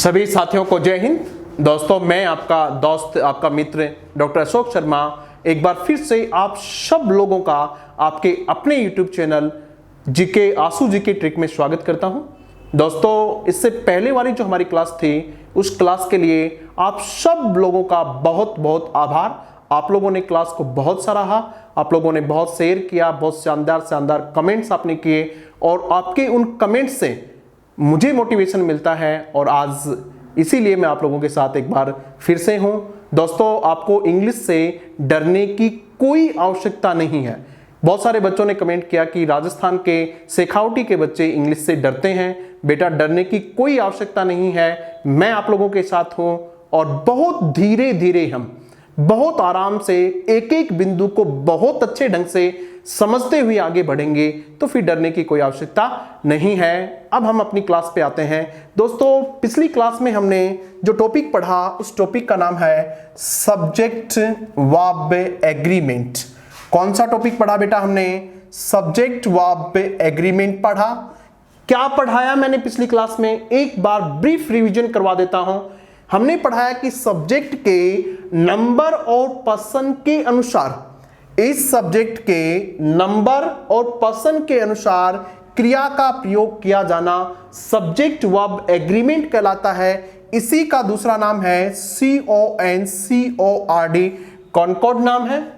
सभी साथियों को जय हिंद। दोस्तों, मैं आपका दोस्त, आपका मित्र डॉक्टर अशोक शर्मा एक बार फिर से आप सब लोगों का आपके अपने YouTube चैनल जीके आंसू जी के ट्रिक में स्वागत करता हूं। दोस्तों, इससे पहले वाली जो हमारी क्लास थी उस क्लास के लिए आप सब लोगों का बहुत बहुत आभार। आप लोगों ने क्लास को बहुत सराहा, आप लोगों ने बहुत शेयर किया, बहुत शानदार शानदार कमेंट्स आपने किए और आपके उन कमेंट्स से मुझे मोटिवेशन मिलता है और आज इसीलिए मैं आप लोगों के साथ एक बार फिर से हूं। दोस्तों, आपको इंग्लिश से डरने की कोई आवश्यकता नहीं है। बहुत सारे बच्चों ने कमेंट किया कि राजस्थान के शेखावटी के बच्चे इंग्लिश से डरते हैं। बेटा, डरने की कोई आवश्यकता नहीं है। मैं आप लोगों के साथ हूं और बहुत धीरे धीरे हम बहुत आराम से एक एक बिंदु को बहुत अच्छे ढंग से समझते हुए आगे बढ़ेंगे, तो फिर डरने की कोई आवश्यकता नहीं है। अब हम अपनी क्लास पे आते हैं। दोस्तों, पिछली क्लास में हमने जो टॉपिक पढ़ा उस टॉपिक का नाम है सब्जेक्ट वर्ब एग्रीमेंट। कौन सा टॉपिक पढ़ा बेटा? हमने सब्जेक्ट वर्ब एग्रीमेंट पढ़ा। क्या पढ़ाया मैंने पिछली क्लास में? एक बार ब्रीफ रिवीजन करवा देता हूं। हमने पढ़ाया कि सब्जेक्ट के नंबर और पर्सन के अनुसार, इस सब्जेक्ट के नंबर और पर्सन के अनुसार क्रिया का प्रयोग किया जाना सब्जेक्ट वर्ब एग्रीमेंट कहलाता है। इसी का दूसरा नाम है CONCORD, कॉनकॉर्ड नाम है।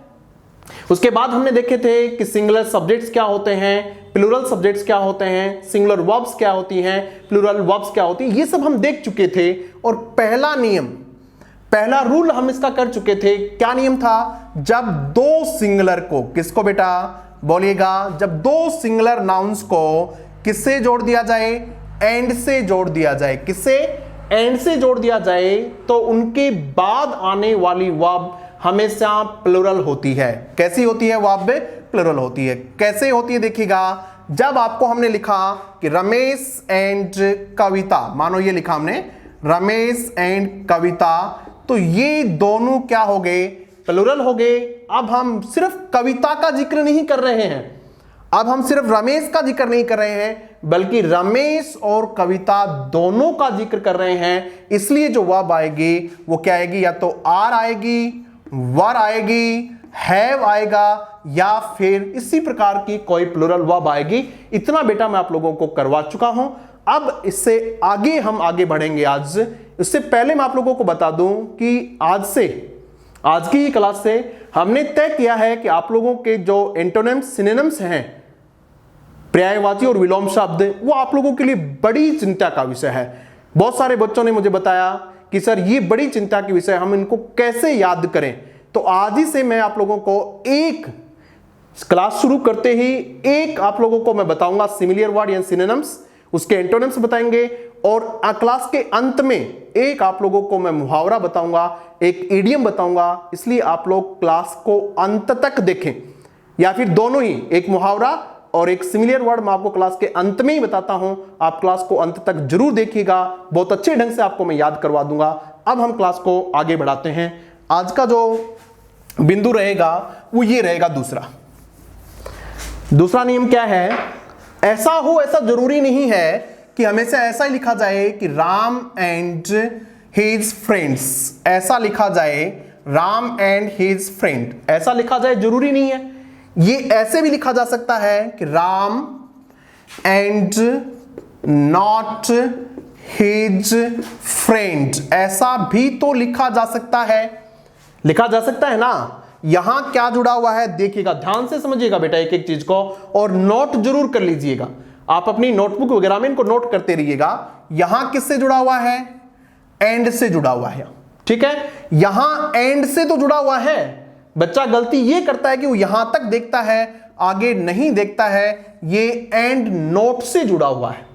उसके बाद हमने देखे थे कि सिंगुलर सब्जेक्ट्स क्या होते हैं, प्लूरल सब्जेक्ट्स क्या होते हैं, सिंगुलर वर्ब्स क्या होती हैं, प्लूरल वर्ब्स क्या होती हैं, ये सब हम देख चुके थे। और पहला नियम, पहला रूल हम इसका कर चुके थे। क्या नियम था? जब दो सिंगुलर को, किसको बेटा बोलिएगा, जब दो सिंगुलर नाउन्स को किससे जोड़ दिया जाए? एंड से जोड़ दिया जाए। किससे? एंड से जोड़ दिया जाए तो उनके बाद आने वाली वर्ब हमेशा प्लूरल होती है। कैसी होती है वर्ब? प्लूरल होती है। कैसे होती है देखिएगा, जब आपको हमने लिखा कि रमेश एंड कविता, मानो ये लिखा हमने रमेश एंड कविता, तो ये दोनों क्या हो गए? प्लूरल हो गए। अब हम सिर्फ कविता का जिक्र नहीं कर रहे हैं, अब हम सिर्फ रमेश का जिक्र नहीं कर रहे हैं, बल्कि रमेश और कविता दोनों का जिक्र कर रहे हैं। इसलिए जो वर्ब आएगी वो क्या आएगी? या तो आर आएगी, वर आएगी, हैव आएगा, या फिर इसी प्रकार की कोई प्लूरल वर्ब आएगी। इतना बेटा मैं आप लोगों को करवा चुका हूं। अब इससे आगे हम आगे बढ़ेंगे आज। इससे पहले मैं आप लोगों को बता दूं कि आज की क्लास से हमने तय किया है कि आप लोगों के जो एंटोनिम्स सिनोनिम्स हैं, पर्यायवाची और विलोम शब्द, वो आप लोगों के लिए बड़ी चिंता का विषय है। बहुत सारे बच्चों ने मुझे बताया कि सर ये बड़ी चिंता की विषय, हम इनको कैसे याद करें। तो आज ही से मैं आप लोगों को एक क्लास शुरू करते ही एक आप लोगों को मैं बताऊंगा सिमिलर वर्ड या सिनोनिम्स, उसके एंटोनिम्स बताएंगे, और क्लास के अंत में एक आप लोगों को मैं मुहावरा बताऊंगा, एक इडियम बताऊंगा। इसलिए आप लोग क्लास को अंत तक देखें, या फिर दोनों ही, एक मुहावरा और एक सिमिलर वर्ड मैं आपको क्लास के अंत में ही बताता हूं। आप क्लास को अंत तक जरूर देखिएगा, बहुत अच्छे ढंग से आपको मैं याद करवा दूंगा। अब हम क्लास को आगे बढ़ाते हैं। आज का जो बिंदु रहेगा वो ये रहेगा, दूसरा नियम क्या है? ऐसा हो ऐसा जरूरी नहीं है कि हमेशा ऐसा ही लिखा जाए कि राम एंड हिज फ्रेंड्स, ऐसा लिखा जाए राम एंड हिज फ्रेंड, ऐसा लिखा जाए जरूरी नहीं है। ये ऐसे भी लिखा जा सकता है कि Ram and not his friend, ऐसा भी तो लिखा जा सकता है। लिखा जा सकता है ना। यहां क्या जुड़ा हुआ है देखिएगा, ध्यान से समझिएगा बेटा एक एक चीज को, और नोट जरूर कर लीजिएगा। आप अपनी नोटबुक वगैरह में इनको नोट करते रहिएगा। यहां किससे जुड़ा हुआ है? एंड से जुड़ा हुआ है। ठीक है, यहां एंड से तो जुड़ा हुआ है। बच्चा गलती ये करता है कि वो यहां तक देखता है, आगे नहीं देखता है। ये एंड नोट से जुड़ा हुआ है।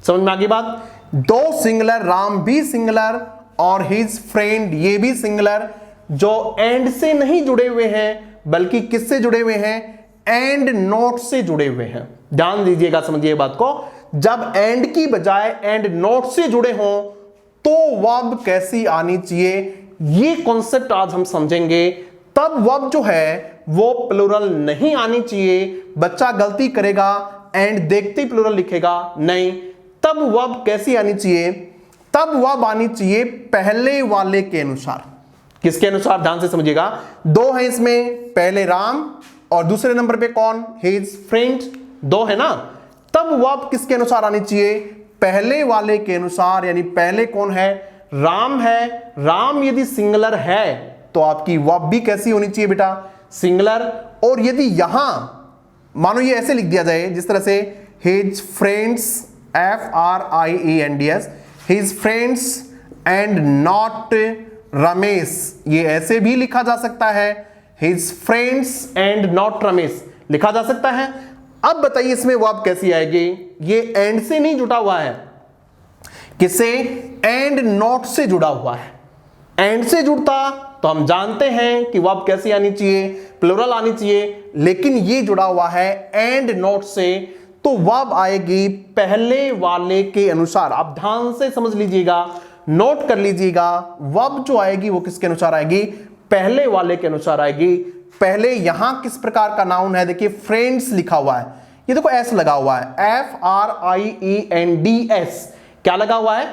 समझ में आ गई बात? दो सिंगुलर, राम भी सिंगुलर और हिज फ्रेंड ये भी सिंगुलर, जो एंड से नहीं जुड़े हुए हैं बल्कि किससे जुड़े हुए हैं? एंड नोट से जुड़े हुए हैं। ध्यान दीजिएगा, समझिए बात को। जब एंड की बजाय एंड नोट से जुड़े हों तो वर्ब कैसी आनी चाहिए, ये कॉन्सेप्ट आज हम समझेंगे। तब वर्ब जो है वो प्लूरल नहीं आनी चाहिए। बच्चा गलती करेगा, एंड देखते ही प्लूरल लिखेगा, नहीं। तब वर्ब कैसी आनी चाहिए? तब वर्ब आनी चाहिए पहले वाले के अनुसार। किसके अनुसार, ध्यान से समझिएगा, दो है इसमें, पहले राम और दूसरे नंबर पे कौन, हिज फ्रेंड, दो है ना। तब वर्ब किसके अनुसार आनी चाहिए, पहले वाले के अनुसार, यानी पहले कौन है, राम है। राम यदि सिंगुलर है तो आपकी वर्ब भी कैसी होनी चाहिए बेटा, सिंगुलर। और यदि यहां मानो ये ऐसे लिख दिया जाए जिस तरह से his friends, FRIENDS, his friends and not Ramesh, ये ऐसे भी लिखा जा सकता है, his friends and not Ramesh लिखा जा सकता है। अब बताइए इसमें वर्ब कैसी आएगी, ये एंड से नहीं जुड़ा हुआ है, किससे, एंड नॉट से जुड़ा हुआ है। एंड से जुड़ता तो हम जानते हैं कि वर्ब कैसी आनी चाहिए, प्लुरल आनी चाहिए, लेकिन ये जुड़ा हुआ है एंड नॉट से, तो वर्ब आएगी पहले वाले के अनुसार। आप ध्यान से समझ लीजिएगा, नोट कर लीजिएगा, वर्ब जो आएगी वो किसके अनुसार आएगी, पहले वाले के अनुसार आएगी। पहले यहां किस प्रकार का नाउन है, देखिए फ्रेंड्स लिखा हुआ है, ये देखो एस लगा हुआ है, FRIENDS, क्या लगा हुआ है,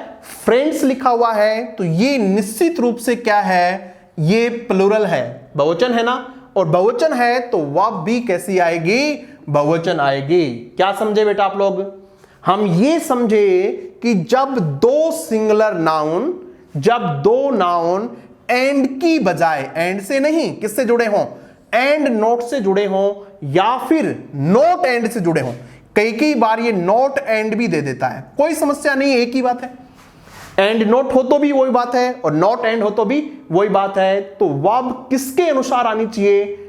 फ्रेंड्स लिखा हुआ है, तो ये निश्चित रूप से क्या है, ये प्लुरल है, बहुवचन है ना, और बहुवचन है तो वर्ब भी कैसी आएगी, बहुवचन आएगी। क्या समझे बेटा आप लोग, हम ये समझे कि जब दो सिंगुलर नाउन, जब दो नाउन एंड की बजाय, एंड से नहीं, किससे जुड़े हों, एंड नोट से जुड़े हों, या फिर नोट एंड से जुड़े हों। कई बार ये नोट एंड भी दे देता है, कोई समस्या नहीं, एक ही बात है, एंड नोट हो तो भी वही बात है और नॉट एंड हो तो भी वही बात है। तो वर्ब किसके अनुसार आनी चाहिए,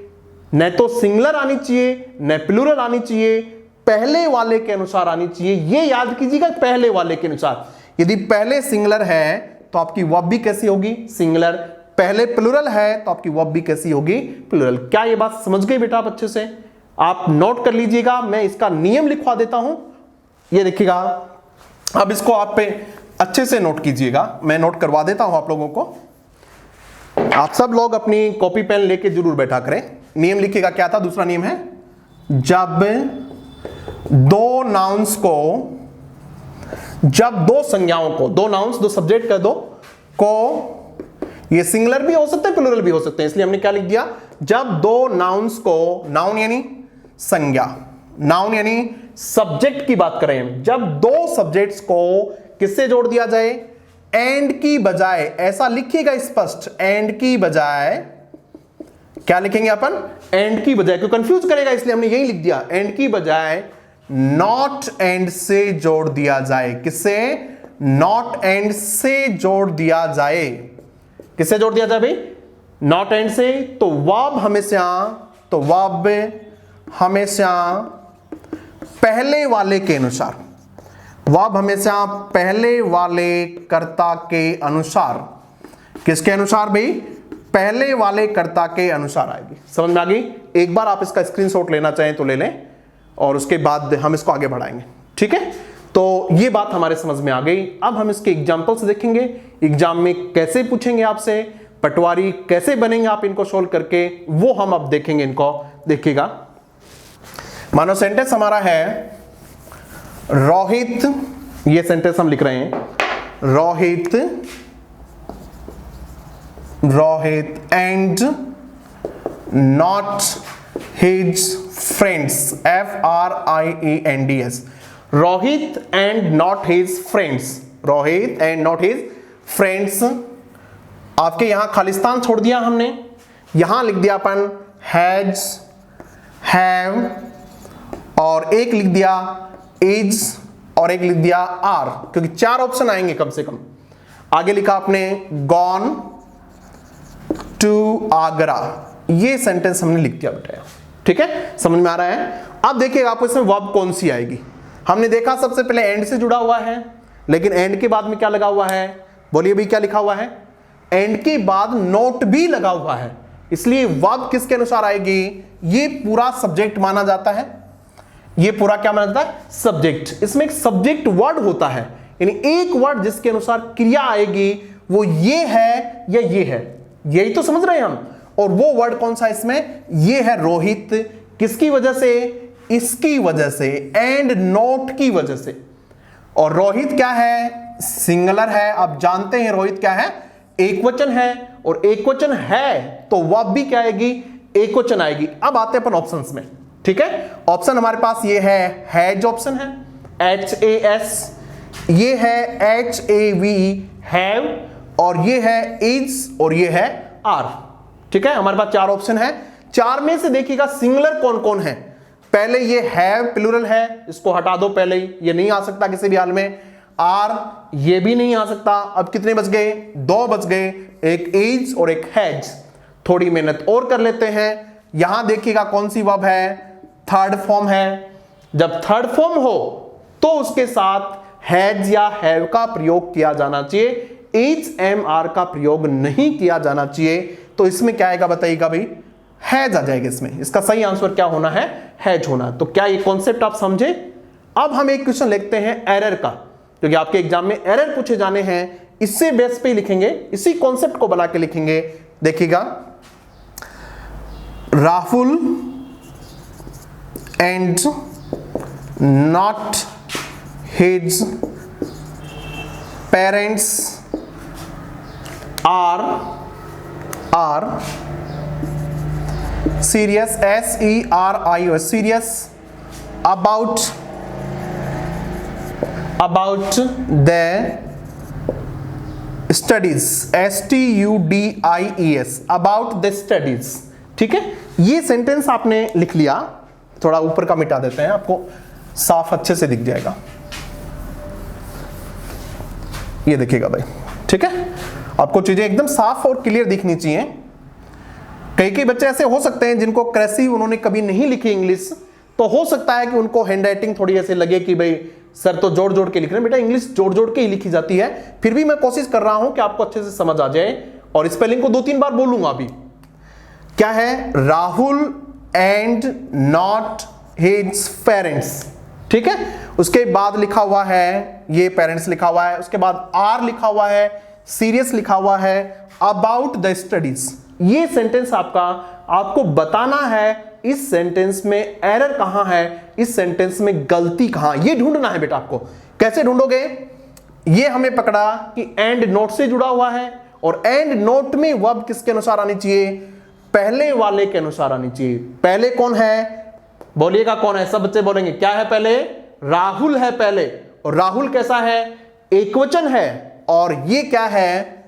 न तो सिंगुलर आनी चाहिए न प्लुरल आनी चाहिए, पहले वाले के अनुसार आनी चाहिए। ये याद कीजिएगा, पहले वाले के अनुसार। यदि पहले सिंगुलर है तो आपकी वर्ब भी कैसी होगी, सिंगुलर। पहले प्लुरल है तो आपकी वर्ब भी कैसी होगी, प्लुरल। क्या ये बात समझ गए बेटा आप अच्छे से, आप नोट कर लीजिएगा, मैं इसका नियम लिखवा देता हूं, ये देखिएगा। अब इसको आप पे अच्छे से नोट कीजिएगा, मैं नोट करवा देता हूं आप लोगों को। आप सब लोग अपनी कॉपी पेन लेके जरूर बैठा करें। नियम लिखिएगा, क्या था, दूसरा नियम है, जब दो नाउन्स को, जब दो संज्ञाओं को, दो नाउन्स, दो सब्जेक्ट कर दो को, ये सिंगुलर भी हो सकते हैं प्लुरल भी हो सकते हैं, इसलिए हमने क्या लिख दिया, जब दो नाउन्स को, नाउन यानी संज्ञा, नाउन यानी सब्जेक्ट की बात करें, जब दो सब्जेक्ट्स को किससे जोड़ दिया जाए, एंड की बजाय, ऐसा लिखिएगा स्पष्ट, एंड की बजाय, क्या लिखेंगे अपन, एंड की बजाय, क्यों कंफ्यूज करेगा इसलिए हमने यही लिख दिया, एंड की बजाय नॉट एंड से जोड़ दिया जाए। किससे, नॉट एंड से जोड़ दिया जाए। किससे जोड़ दिया जाए भाई, नॉट एंड से। तो वर्ब हमेशा पहले वाले के अनुसार, वर्ब हमेशा पहले वाले कर्ता के अनुसार, किसके अनुसार भाई, पहले वाले कर्ता के अनुसार आएगी। समझ में आ गई। एक बार आप इसका स्क्रीनशॉट लेना चाहें तो ले लें और उसके बाद हम इसको आगे बढ़ाएंगे, ठीक है। तो ये बात हमारे समझ में आ गई। अब हम इसके एग्जाम्पल्स देखेंगे, एग्जाम में कैसे पूछेंगे आपसे, पटवारी कैसे बनेंगे आप इनको सोल्व करके, वो हम अब देखेंगे। इनको देखिएगा, मानो सेंटेंस हमारा है रोहित, ये सेंटेंस हम लिख रहे हैं, Rohit and not his friends, FRIENDS, Rohit and not his friends, Rohit and not his friends. आपके यहां खालिस्तान छोड़ दिया हमने, यहां लिख दिया अपन हैज, हैव, और एक लिख दिया इज, और एक लिख दिया आर, क्योंकि चार ऑप्शन आएंगे कम से कम। आगे लिखा आपने गॉन टू आगरा, ये सेंटेंस हमने लिख दिया बेटा, ठीक है, समझ में आ रहा है। अब देखिएगा आपको इसमें वर्ब कौन सी आएगी। हमने देखा सबसे पहले एंड से जुड़ा हुआ है, लेकिन एंड के बाद में क्या लगा हुआ है, बोलिए भी क्या लिखा हुआ है, एंड के बाद नोट भी लगा हुआ है, इसलिए वर्ब किसके अनुसार आएगी, ये पूरा सब्जेक्ट माना जाता है। ये पूरा क्या माना जाता है, सब्जेक्ट। इसमें एक सब्जेक्ट वर्ड होता है, यानी एक वर्ड जिसके अनुसार क्रिया आएगी वो ये है या ये है, यही तो समझ रहे हैं हम। और वो वर्ड कौन सा इसमें, ये है रोहित। किसकी वजह से, इसकी वजह से, एंड नोट की वजह से। और रोहित क्या है, सिंगुलर है। आप जानते हैं रोहित क्या है, एक वचन है, और एक वचन है तो वर्ब भी क्या आएगी, एक वचन आएगी। अब आते हैं अपन ऑप्शंस में, ठीक है। ऑप्शन हमारे पास ये है, हैज ऑप्शन है, HAS, ये है HAVE, हैव, और ये है इज, और ये है आर, ठीक है। हमारे पास चार ऑप्शन है। चार में से देखिएगा सिंगुलर कौन कौन है। पहले ये हैव प्लूरल है, इसको हटा दो पहले ही, ये नहीं आ सकता किसी भी हाल में। आर ये भी नहीं आ सकता। अब कितने बच गए, दो बच गए, एक इज और एक हैज। थोड़ी मेहनत और कर लेते हैं। यहां देखिएगा कौन सी वर्ब है, थर्ड फॉर्म है। जब थर्ड फॉर्म हो तो उसके साथ हैज या हैव का प्रयोग किया जाना चाहिए, इज एम आर का प्रयोग नहीं किया जाना चाहिए। तो इसमें क्या आएगा बताइएगा भाई, हैज आ जाएगा इसमें। इसका सही आंसर क्या होना है, हैज होना। तो क्या ये कॉन्सेप्ट आप समझे। अब हम एक क्वेश्चन लिखते हैं एरर का, क्योंकि आपके एग्जाम में एरर पूछे जाने हैं, इससे बेस पे ही लिखेंगे, इसी कॉन्सेप्ट को बना के लिखेंगे। देखिएगा, Rahul and not his parents are serious, SERIOUS, serious about the studies, STUDIES, about the studies, ठीक है। ये सेंटेंस आपने लिख लिया, थोड़ा ऊपर का मिटा देते हैं, आपको साफ अच्छे से दिख जाएगा। ये देखिएगा भाई, ठीक है। आपको चीजें एकदम साफ और क्लियर दिखनी चाहिए। कई बच्चे ऐसे हो सकते हैं जिनको क्रैसी उन्होंने कभी नहीं लिखी इंग्लिश, तो हो सकता है कि उनको हैंडराइटिंग थोड़ी ऐसे लगे कि भाई सर तो जोड़ जोड़ के लिख रहे हैं। बेटा इंग्लिश जोड़ जोड़ के ही लिखी जाती है। फिर भी मैं कोशिश कर रहा हूं कि आपको अच्छे से समझ आ जाए, और स्पेलिंग को 2-3 बार बोलूंगा अभी। क्या है, Rahul and not his parents, ठीक है। उसके बाद लिखा हुआ है, ये पेरेंट्स लिखा हुआ है, उसके बाद आर लिखा हुआ है, सीरियस लिखा हुआ है, अबाउट द स्टडीज। ये सेंटेंस आपको बताना है इस सेंटेंस में एरर कहां है, इस सेंटेंस में गलती कहां, ये ढूंढना है बेटा आपको। कैसे ढूंढोगे, ये हमें पकड़ा कि एंड नोट से जुड़ा हुआ है, और एंड नोट में वर्ब किसके अनुसार आनी चाहिए, पहले वाले के अनुसार आनी चाहिए। पहले कौन है, बोलिएगा कौन है, सब बच्चे बोलेंगे क्या है, पहले राहुल है पहले। और राहुल कैसा है, एक वचन है, और ये क्या है,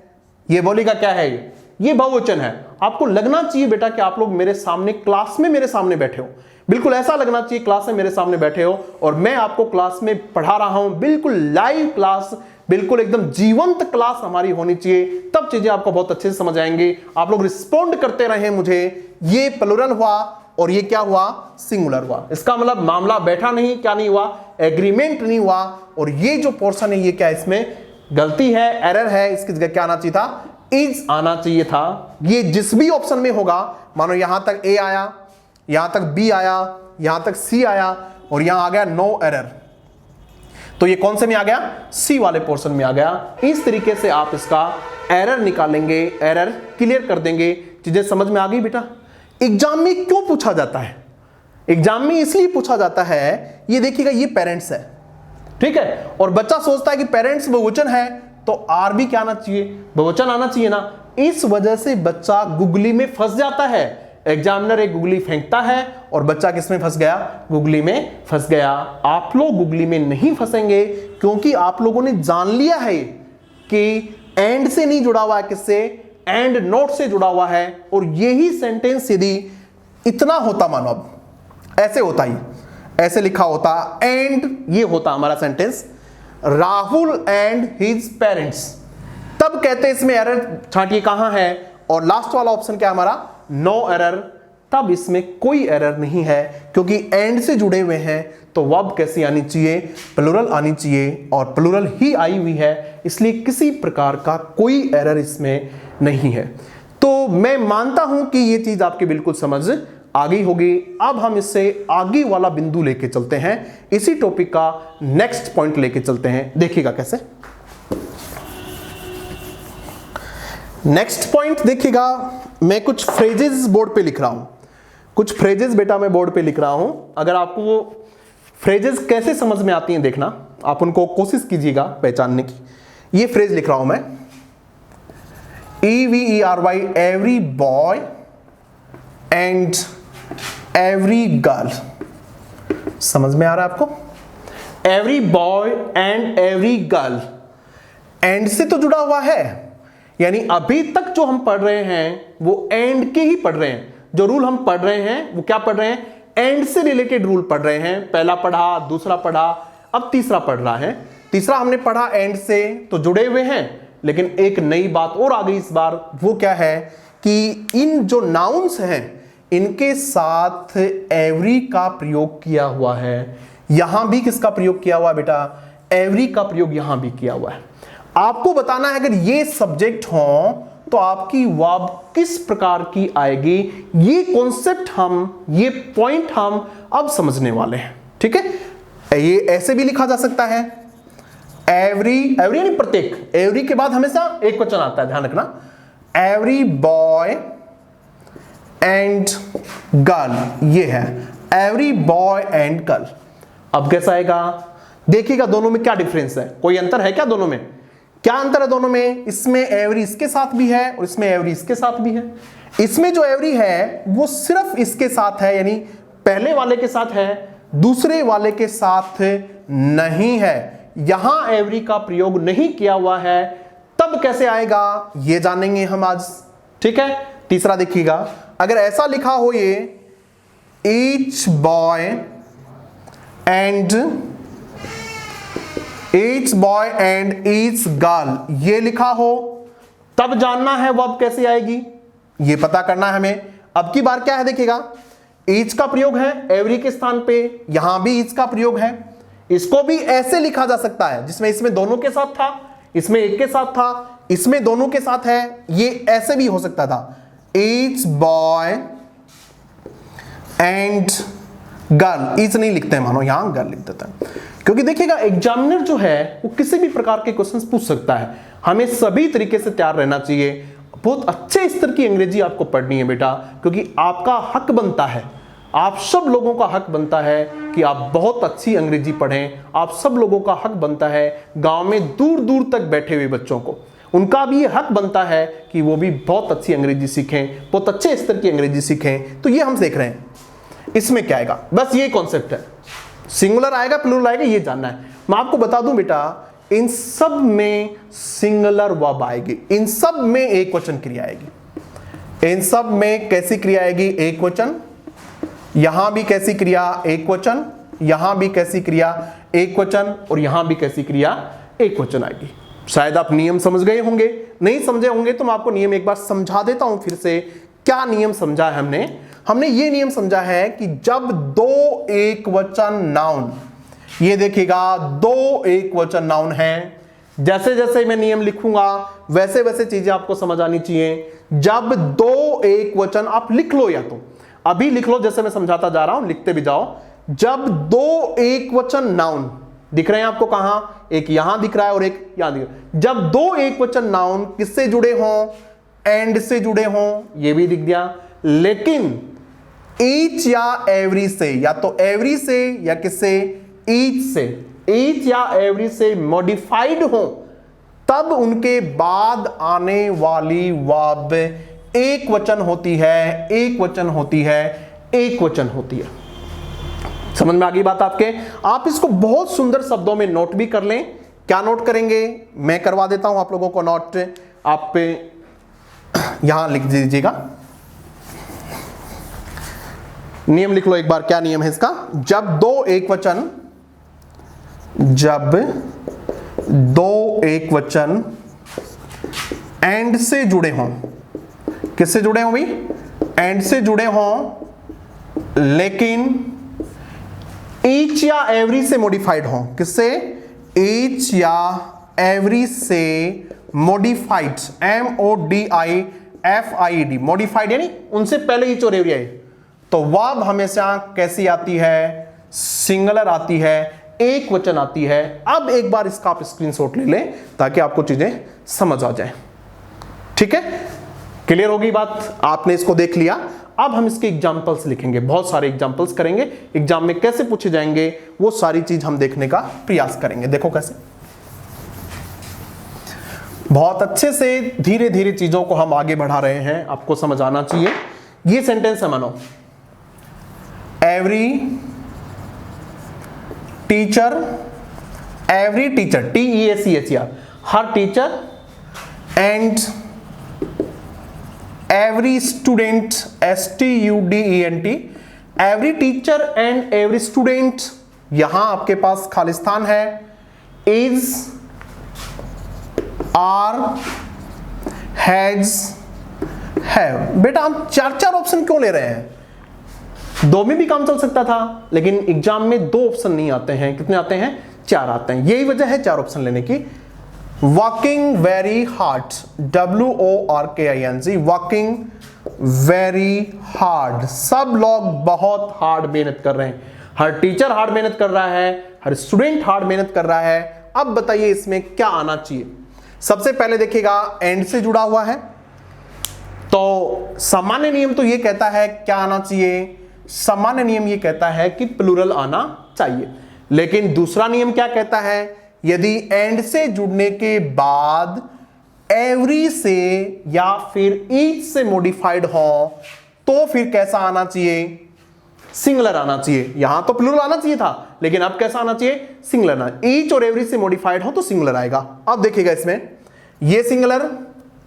ये बोलिएगा क्या है, ये बहुवचन है। आपको लगना चाहिए बेटा कि आप लोग मेरे सामने क्लास में मेरे सामने बैठे हो, बिल्कुल ऐसा लगना चाहिए क्लास में मेरे सामने बैठे हो, और मैं आपको क्लास में पढ़ा रहा हूं, बिल्कुल लाइव क्लास, बिल्कुल एकदम जीवंत क्लास हमारी होनी चाहिए। तब चीजें आपको बहुत अच्छे से समझ आएंगी। आप लोग रिस्पॉन्ड करते रहे मुझे। ये प्लूरल हुआ और ये क्या हुआ, सिंगुलर हुआ। इसका मतलब मामला बैठा नहीं, क्या नहीं हुआ, एग्रीमेंट नहीं हुआ। और ये जो पोर्शन है ये क्या, इसमें गलती है, एरर है, इसकी जगह क्या आना चाहिए था, इज आना चाहिए था। ये जिस भी ऑप्शन में होगा, मानो यहां तक ए आया, यहां तक बी आया, यहां तक सी आया, और यहां आ गया नो एरर, तो ये कौन से में आ गया, सी वाले पोर्शन में आ गया। इस तरीके से आप इसका एरर निकालेंगे, एरर क्लियर कर देंगे। चीजें समझ में आ गई बेटा। एग्जाम में क्यों पूछा जाता है, एग्जाम में इसलिए पूछा जाता है, ये देखिएगा ये पेरेंट्स है, ठीक है, और बच्चा सोचता है कि पेरेंट्स बहुवचन है तो आर भी क्या आना चाहिए, बहुवचन आना चाहिए ना। इस वजह से बच्चा गुगली में फंस जाता है। एग्जामिनर एक गुगली फेंकता है और बच्चा किसमें फंस गया, गुगली में फंस गया। आप लोग गुगली में नहीं फंसेंगे, क्योंकि आप लोगों ने जान लिया है कि एंड से नहीं जुड़ा हुआ है, किससे, एंड नोट से जुड़ा हुआ है। और यही सेंटेंस यदि इतना होता, मानो अब ऐसे होता, ही ऐसे लिखा होता, एंड ये होता हमारा sentence, Rahul and his parents, तब कहते इसमें एरर छांटिए कहां है, और लास्ट वाला ऑप्शन क्या है हमारा, नो एरर, तब इसमें कोई एरर नहीं है, क्योंकि एंड से जुड़े हुए हैं। तो वर्ब कैसी आनी चाहिए, प्लूरल आनी चाहिए, और प्लूरल ही आई हुई है, इसलिए किसी प्रकार का कोई एरर इसमें नहीं है। तो मैं मानता हूं कि यह चीज आपकी बिल्कुल समझ आ गई होगी। अब हम इससे आगे वाला बिंदु लेके चलते हैं, इसी टॉपिक का नेक्स्ट पॉइंट लेके चलते हैं। देखिएगा कैसे, नेक्स्ट पॉइंट देखिएगा, मैं कुछ फ्रेजेस बोर्ड पे लिख रहा हूं, कुछ फ्रेजेस बेटा मैं बोर्ड पे लिख रहा हूं। अगर आपको वो फ्रेजेस कैसे समझ में आती हैं देखना, आप उनको कोशिश कीजिएगा पहचानने की। ये फ्रेज लिख रहा हूं मैं, EVERY, every boy and every girl. समझ में आ रहा है आपको? Every boy and every girl, and से तो जुड़ा हुआ है, यानी अभी तक जो हम पढ़ रहे हैं वो एंड के ही पढ़ रहे हैं। जो रूल हम पढ़ रहे हैं वो क्या पढ़ रहे हैं? एंड से रिलेटेड रूल पढ़ रहे हैं। पहला पढ़ा, दूसरा पढ़ा, अब तीसरा पढ़ रहा है। तीसरा हमने पढ़ा एंड से, तो जुड़े हुए हैं, लेकिन एक नई बात और आ गई इस बार। वो क्या है कि इन जो नाउन्स हैं इनके साथ एवरी का प्रयोग किया हुआ है। यहां भी किसका प्रयोग किया हुआ है बेटा? एवरी का प्रयोग यहां भी किया हुआ है। आपको बताना है अगर ये सब्जेक्ट हो तो आपकी वर्ब किस प्रकार की आएगी। ये कॉन्सेप्ट हम, ये पॉइंट हम अब समझने वाले हैं। ठीक है, ये ऐसे भी लिखा जा सकता है, एवरी, एवरी यानी प्रत्येक, एवरी के बाद हमेशा एक क्वेश्चन आता है, ध्यान रखना। एवरी बॉय एंड गर्ल, ये है एवरी बॉय एंड गर्ल। अब कैसा आएगा? देखिएगा दोनों में क्या डिफरेंस है, कोई अंतर है क्या दोनों में? क्या अंतर है दोनों में? इसमें एवरी इसके साथ भी है और इसमें एवरी इसके साथ भी है। इसमें जो एवरी है वो सिर्फ इसके साथ है, यानी पहले वाले के साथ है, दूसरे वाले के साथ नहीं है। यहां एवरी का प्रयोग नहीं किया हुआ है। तब कैसे आएगा ये जानेंगे हम आज। ठीक है, तीसरा देखिएगा, अगर ऐसा लिखा हो ये each boy and each girl, ये लिखा हो, तब जानना है वर्ब कैसे आएगी, ये पता करना है हमें। अब की बार क्या है देखिएगा, ईच का प्रयोग है एवरी के स्थान पे, यहां भी ईच का प्रयोग है। इसको भी ऐसे लिखा जा सकता है, जिसमें इसमें दोनों के साथ था, इसमें एक के साथ था, इसमें दोनों के साथ है, ये ऐसे भी हो सकता था, each boy and girl. Each नहीं लिखते हैं, मानो यहां गर्ल लिख देते हैं, क्योंकि देखिएगा एग्जामिनर जो है वो किसी भी प्रकार के क्वेश्चंस पूछ सकता है। हमें सभी तरीके से तैयार रहना चाहिए। बहुत अच्छे स्तर की अंग्रेजी आपको पढ़नी है बेटा, क्योंकि आपका हक बनता है, आप सब लोगों का हक बनता है कि आप बहुत अच्छी अंग्रेजी पढ़ें। आप सब लोगों का हक बनता है, गांव में दूर दूर तक बैठे हुए बच्चों को, उनका भी ये हक बनता है कि वो भी बहुत अच्छी अंग्रेजी सीखें, बहुत अच्छे स्तर की अंग्रेजी सीखें। तो ये हम देख रहे हैं, इसमें क्या आएगा, बस ये कॉन्सेप्ट है। सिंगुलर आएगा, प्लूरल आएगा, ये जानना है। मैं आपको बता दूं बेटा, इन सब में सिंगुलर वर्ब आएगी, इन सब में एक वचन क्रिया आएगी। इन सब में कैसी क्रिया आएगी? एक वचन। यहां भी कैसी क्रिया? एक वचन। यहां भी कैसी क्रिया? एक वचन। और यहां भी कैसी क्रिया? एक वचन आएगी। शायद आप नियम समझ गए होंगे, नहीं समझे होंगे तो मैं आपको नियम एक बार समझा देता हूं फिर से। क्या नियम समझा है हमने ये नियम समझा है कि जब दो एक वचन नाउन, ये देखिएगा दो एक वचन नाउन है, जैसे जैसे मैं नियम लिखूंगा वैसे वैसे चीजें आपको समझ आनी चाहिए। जब दो एक वचन, आप लिख लो या तो अभी लिख लो, जैसे मैं समझाता जा रहा हूं, लिखते भी जाओ। जब दो एक वचन नाउन दिख रहे हैं आपको, कहां? एक यहां दिख रहा है और एक यहां दिख रहा है। जब दो एक वचन नाउन किससे जुड़े हों? एंड से जुड़े हों, ये भी दिख गया। लेकिन ईच या एवरी से, या तो एवरी से या किससे? ईच से, ईच या एवरी से मॉडिफाइड हो, तब उनके बाद आने वाली वर्ब एक वचन होती है, एक वचन होती है, एक वचन होती है। समझ में आ गई बात आपके? आप इसको बहुत सुंदर शब्दों में नोट भी कर लें। क्या नोट करेंगे? मैं करवा देता हूं आप लोगों को नोट। आप यहां लिख दीजिएगा, नियम लिख लो एक बार। क्या नियम है इसका? जब दो एक वचन, जब दो एक वचन एंड से जुड़े हों, किससे जुड़े हों भाई? एंड से जुड़े हों, लेकिन ईच या एवरी से मॉडिफाइड हों। किससे? ईच या एवरी से मॉडिफाइड, MODIFIED, मॉडिफाइड यानी उनसे पहले ईच और एवरी आए, तो वर्ब हमेशा कैसी आती है? सिंगुलर आती है, एक वचन आती है। अब एक बार इसका आप स्क्रीनशॉट ले लें ताकि आपको चीजें समझ आ जाए। ठीक है, क्लियर होगी बात? आपने इसको देख लिया। अब हम इसके एग्जाम्पल्स लिखेंगे, बहुत सारे एग्जाम्पल्स करेंगे। एग्जाम में कैसे पूछे जाएंगे वो सारी चीज हम देखने का प्रयास करेंगे। देखो कैसे। बहुत अच्छे से धीरे धीरे चीजों को हम आगे बढ़ा रहे हैं, आपको समझ आना चाहिए। ये सेंटेंस है, मानो every teacher TEACHER, her teacher and every student STUDENT, every teacher and every student, यहां आपके पास खालिस्तान है, इज, आर, हैज, हैव। बेटा हम चार चार ऑप्शन क्यों ले रहे हैं? दो में भी काम चल सकता था, लेकिन एग्जाम में दो ऑप्शन नहीं आते हैं, कितने आते हैं? चार आते हैं। यही वजह है चार ऑप्शन लेने की। Working very hard, WORKING, working very hard, सब लोग बहुत हार्ड मेहनत कर रहे हैं। हर टीचर हार्ड मेहनत कर रहा है, हर स्टूडेंट हार्ड मेहनत कर रहा है। अब बताइए इसमें क्या आना चाहिए? सबसे पहले देखिएगा एंड से जुड़ा हुआ है, तो सामान्य नियम तो ये कहता है क्या आना चाहिए? सामान्य नियम ये कहता है कि प्लूरल आना चाहिए। लेकिन दूसरा नियम क्या कहता है? यदि एंड से जुड़ने के बाद एवरी से या फिर ईच से मॉडिफाइड हो तो फिर कैसा आना चाहिए? सिंगुलर आना चाहिए। यहां तो प्लूरल आना चाहिए था, लेकिन अब कैसा आना चाहिए? सिंगुलर आना। ईच और एवरी से मॉडिफाइड हो तो सिंगुलर आएगा। अब देखिएगा इसमें ये सिंगुलर,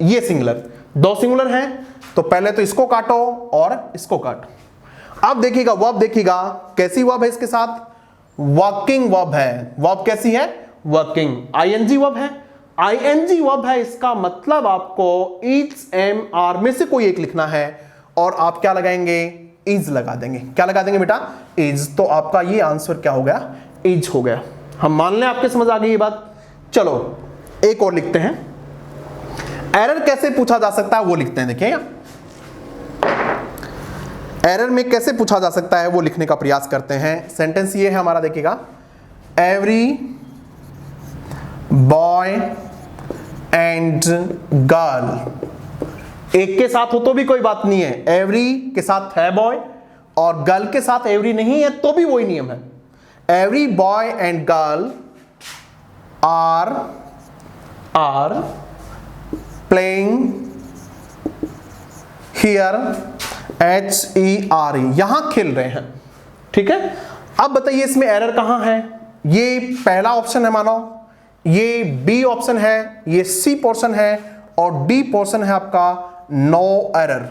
ये सिंगुलर, दो सिंगुलर हैं, तो पहले तो इसको काटो और इसको काटो। अब देखिएगा वर्ब, देखिएगा कैसी वर्ब है इसके साथ? वर्किंग वर्ब है। वर्ब कैसी है? वर्किंग। ING वर्ब है। ING वर्ब है, इसका मतलब आपको ईच, एम, आर में से कोई एक लिखना है और आप क्या लगाएंगे? इज लगा देंगे। क्या लगा देंगे बेटा? इज। तो आपका ये आंसर क्या हो गया? इज हो गया। हम मान लें आपके समझ आ गई ये बात। चलो एक और लिखते हैं। एरर कैसे पूछा जा सकता है वो लिखते हैं। देखिए एरर में कैसे पूछा जा सकता है वो लिखने का प्रयास करते हैं। सेंटेंस ये है हमारा, देखिएगा एवरी बॉय एंड गर्ल, एक के साथ हो तो भी कोई बात नहीं है, एवरी के साथ है बॉय और गर्ल के साथ एवरी नहीं है तो भी वही नियम है। Every boy and girl are playing here, HERE, यहां खेल रहे हैं। ठीक है, अब बताइए इसमें एरर कहां है? ये पहला ऑप्शन है, मानो ये B ऑप्शन है, ये C पोर्शन है और D पोर्शन है आपका नो एरर।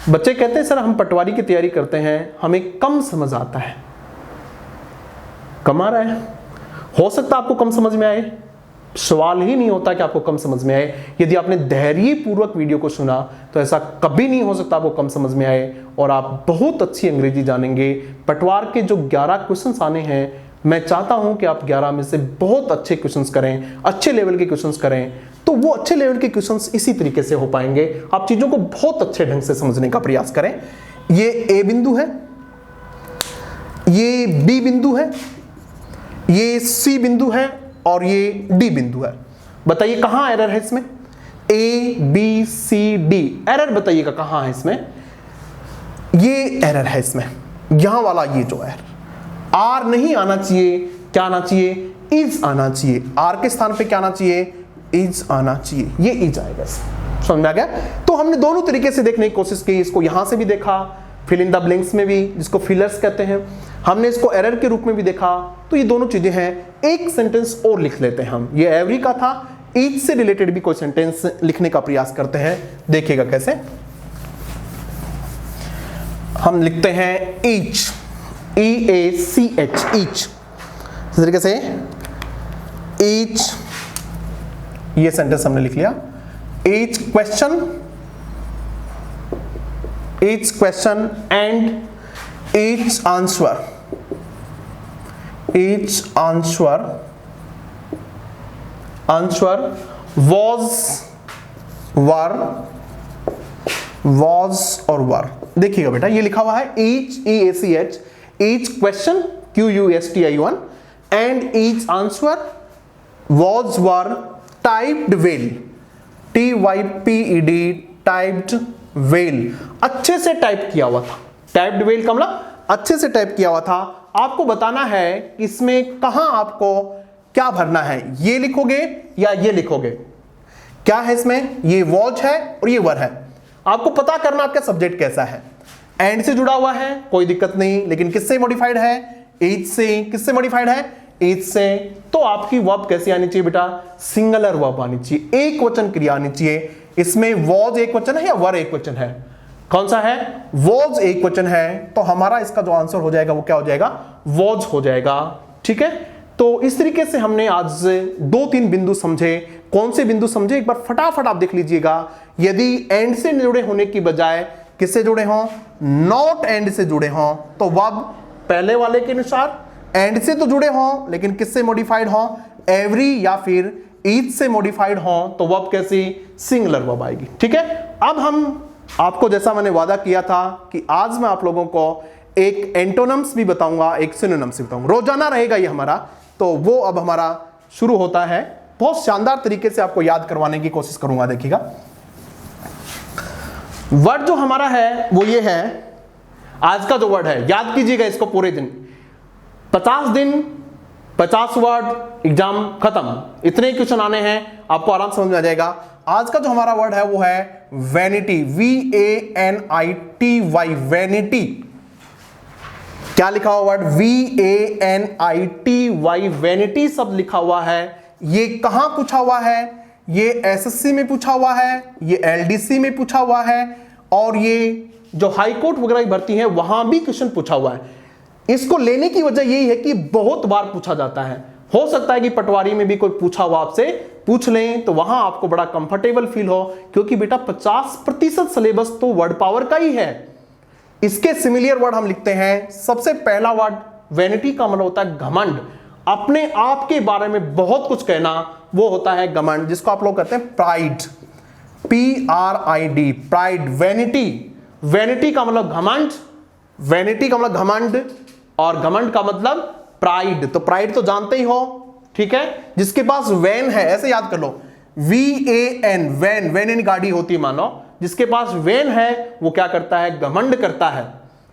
बच्चे कहते हैं सर हम पटवारी की तैयारी करते हैं, हमें कम समझ आता है। कम आ रहा है? हो सकता है आपको कम समझ में आए, सवाल ही नहीं होता कि आपको कम समझ में आए। यदि आपने धैर्यपूर्वक वीडियो को सुना तो ऐसा कभी नहीं हो सकता आपको कम समझ में आए और आप बहुत अच्छी अंग्रेजी जानेंगे। पटवार के जो 11 क्वेश्चंस आने हैं, मैं चाहता हूं कि आप 11 में से बहुत अच्छे क्वेश्चंस करें, अच्छे लेवल के क्वेश्चंस करें, तो वो अच्छे लेवल के क्वेश्चंस इसी तरीके से हो पाएंगे। आप चीजों को बहुत अच्छे ढंग से समझने का प्रयास करें। ये ए बिंदु है, ये बी बिंदु है, ये सी बिंदु है और ये डी बिंदु है। बताइए कहां एरर है इसमें? A B C D, error बताइएगा कहां है इसमें? ये एरर है इसमें, यहां वाला ये जो है आर नहीं आना चाहिए, क्या आना चाहिए? इज आना चाहिए। आर के स्थान पे क्या आना चाहिए? इज आना चाहिए। ये इज आएगा, समझ में आ गया? तो हमने दोनों तरीके से देखने की कोशिश की। इसको यहां से भी देखा, फिल इन द ब्लैंक्स में भी, जिसको फिलर्स कहते हैं, हमने इसको एरर के रूप में भी देखा। तो ये दोनों चीजें हैं। एक सेंटेंस और लिख लेते हैं हम, ये एवरी का था, ईच से रिलेटेड भी कोई सेंटेंस लिखने का प्रयास करते हैं। देखिएगा कैसे हम लिखते हैं ईच, EACH, ईच। इस तरीके से ईच, ये सेंटेंस हमने लिख लिया। Each question and each answer, was और वर। देखिएगा बेटा ये लिखा हुआ है each, EACH, each question, QUESTION, and each answer was were typed well, TYPED, typed well, अच्छे से टाइप किया हुआ था। टाइप्ड वेल का मतलब अच्छे से टाइप किया हुआ था। आपको बताना है इसमें कहां आपको क्या भरना है, ये लिखोगे या ये लिखोगे। क्या है इसमें, ये वॉज है और ये वर है। आपको पता करना आपका सब्जेक्ट कैसा है। एंड से जुड़ा हुआ है कोई दिक्कत नहीं, लेकिन किससे मॉडिफाइड है, एज से। किससे मॉडिफाइड है, एज से। तो आपकी वर्ब कैसी आनी चाहिए बेटा, सिंगुलर वर्ब आनी चाहिए, एक वचन क्रिया आनी चाहिए। इसमें वॉज एक वचन है या वर एक वचन है, कौन सा है, वॉज एक वचन है। तो हमारा इसका जो आंसर हो जाएगा वो क्या हो जाएगा, वॉज हो जाएगा। ठीक है, तो इस तरीके से हमने आज 2-3 बिंदु समझे। कौन से बिंदु समझे, एक बार फटाफट आप देख लीजिएगा। यदि एंड से जुड़े होने की बजाय किससे जुड़े हों, नॉट एंड से जुड़े हों, तो वर्ब पहले वाले के अनुसार एंड से तो जुड़े हों लेकिन किससे मॉडिफाइड हों, एवरी या फिर ईच से मॉडिफाइड हों, तो वर्ब कैसी, सिंगुलर वर्ब आएगी। ठीक है, अब हम आपको जैसा मैंने वादा किया था कि आज मैं आप लोगों को एक एंटोनिम्स भी बताऊंगा, एक सिनोनिम्स भी बताऊंगा, रोजाना रहेगा ये हमारा। तो वो अब हमारा शुरू होता है। बहुत शानदार तरीके से आपको याद करवाने की कोशिश करूंगा। देखिएगा, वर्ड जो हमारा है वो ये है, आज का जो वर्ड है, याद कीजिएगा इसको पूरे दिन। 50 दिन 50 वर्ड, एग्जाम खत्म। इतने क्वेश्चन आने हैं, आपको आराम समझ में आ जाएगा। आज का जो हमारा वर्ड है वो है वैनिटी, VANITY, वैनिटी। क्या लिखा हुआ वर्ड, VANITY, वैनिटी शब्द लिखा हुआ है। ये कहां पूछा हुआ है, ये SSC में पूछा हुआ है, ये LDC में पूछा हुआ है, और ये जो हाई कोर्ट वगैरह की भर्ती है वहां भी क्वेश्चन पूछा हुआ है। इसको लेने की वजह यही है कि बहुत बार पूछा जाता है। हो सकता है कि पटवारी में भी कोई पूछा हुआ आपसे पूछ लें, तो वहां आपको बड़ा कंफर्टेबल फील हो, क्योंकि बेटा 50% सिलेबस तो वर्ड पावर का ही है। इसके सिमिलर वर्ड हम लिखते हैं। सबसे पहला वर्ड वैनिटी का मतलब होता है घमंड, अपने आप के बारे में बहुत कुछ कहना, वो होता है घमंड, जिसको आप लोग कहते हैं pride, PRID, pride. Vanity, vanity का मतलब घमंड, वैनिटी का मतलब घमंड, और घमंड का मतलब प्राइड। तो प्राइड तो जानते ही हो, ठीक है, जिसके पास वैन है, ऐसे याद कर लो, VAN, वैन, वैन इन गाड़ी होती है मानो, जिसके पास वैन है वो क्या करता है, घमंड करता है।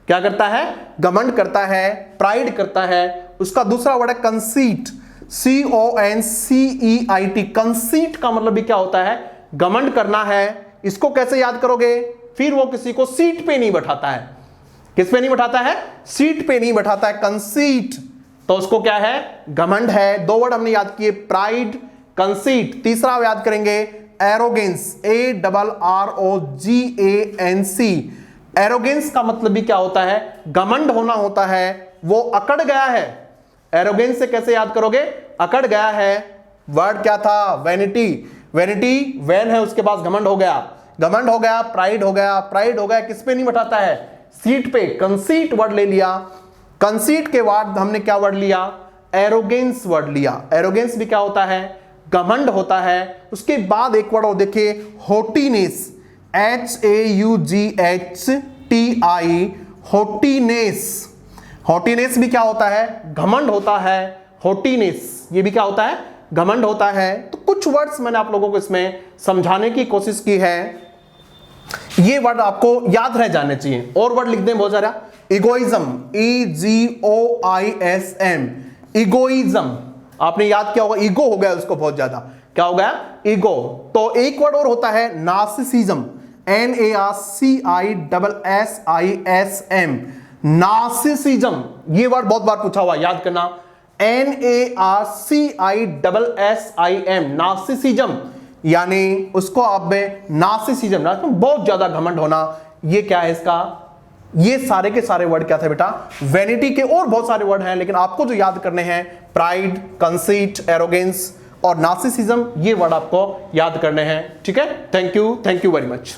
क्या करता है, घमंड करता है, प्राइड करता है। उसका दूसरा वर्ड है कंसीट, CONCEIT, कंसीट का मतलब भी क्या होता है, घमंड करना है। इसको कैसे याद करोगे, फिर वो किसी को सीट पे नहीं बैठाता है। किस पे नहीं बैठाता है, सीट पे नहीं बैठाता है, कंसीट। तो उसको क्या है, घमंड है। 2 वर्ड हमने याद किए, प्राइड, कंसीट। तीसरा याद करेंगे एरोगेंस, ARROGANC। एरोगेंस का मतलब भी क्या होता है, घमंड होना होता है, वो अकड़ गया है। एरोगेंस से कैसे याद करोगे, अकड़ गया है। वर्ड क्या था, वैनिटी, वैनिटी वैन है, उसके पास घमंड हो गया, घमंड हो गया, प्राइड हो गया, प्राइड हो गया, किस पे नहीं बैठाता है, सीट पे। कंसीट वर्ड ले लिया, कंसीट के बाद हमने क्या वर्ड लिया, एरोगेंस वर्ड लिया। एरोगेंस भी क्या होता है, घमंड होता है। उसके बाद एक वर्ड और देखिए, हॉटीनेस, HAUGHTI, हॉटीनेस। हॉटीनेस भी क्या होता है, घमंड होता है। हॉटीनेस ये भी क्या होता है, घमंड होता है। तो कुछ वर्ड्स मैंने आप लोगों को इसमें समझाने की कोशिश की है, ये वर्ड आपको याद रह जाने चाहिए। और वर्ड लिख दें बहुत सारा, इगोइज्म, EGOISM, इगोइज्म। आपने याद किया होगा, ईगो हो गया उसको बहुत ज्यादा, क्या हो गया, ईगो। तो एक वर्ड और होता है नार्सिसिज्म, NARCISSISM, नार्सिसिज्म। ये वर्ड बहुत बार पूछा हुआ, याद करना, NARCISSIM, नार्सिसिज्म। यानी उसको आप में नार्सिसिज्म, बहुत ज्यादा घमंड होना, ये क्या है इसका। ये सारे के सारे वर्ड क्या थे बेटा, वैनिटी के। और बहुत सारे वर्ड हैं, लेकिन आपको जो याद करने हैं, प्राइड, कंसीट, एरोगेंस और नार्सिसिज्म, ये वर्ड आपको याद करने हैं। ठीक है, थैंक यू वेरी मच।